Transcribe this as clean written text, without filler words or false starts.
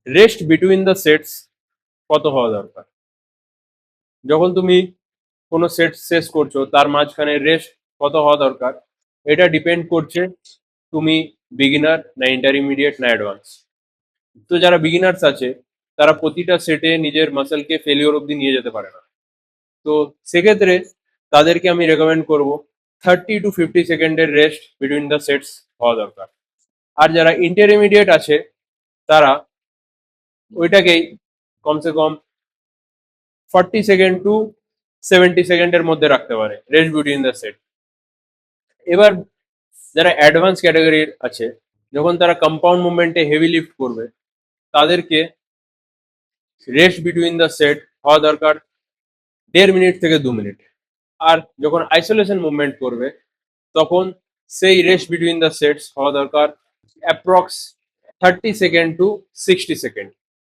Rest between the sets কত হওয়া দরকার? যখন তুমি কোনো সেট শেষ করছো তার মাঝখানে রেস্ট কত হওয়া দরকার, এটা ডিপেন্ড করছে তুমি বিগিনার না ইন্টারমিডিয়েট না অ্যাডভান্স। তো যারা বিগিনার্স আছে তারা প্রতিটা সেটে নিজের মাসেলকে ফেলিওর অব্দি নিয়ে যেতে পারে না। তো সেক্ষেত্রে তাদেরকে আমি রেকমেন্ড করব 30 to 50 সেকেন্ডের রেস্ট বিটুইন দ্য সেটস হওয়া দরকার। আর যারা ইন্টারমিডিয়েট আছে তারা ওইটাকেই কমসে কম 40 সেকেন্ড টু 70 সেকেন্ডের মধ্যে রাখতে পারে রেস্ট বিটুইন দ্য সেট। এবার যারা অ্যাডভান্স ক্যাটাগরির আছে, যখন তারা কম্পাউন্ড মুভমেন্টে হেভি লিফট করবে, তাদেরকে রেস্ট বিটুইন দ্য সেট হওয়া দরকার 1.5 মিনিট থেকে 2 মিনিট। আর যখন আইসোলেশন মুভমেন্ট করবে তখন সেই রেস্ট বিটুইন দ্য সেটস হওয়া দরকার অ্যাপ্রক্স 30 সেকেন্ড টু 60 সেকেন্ড।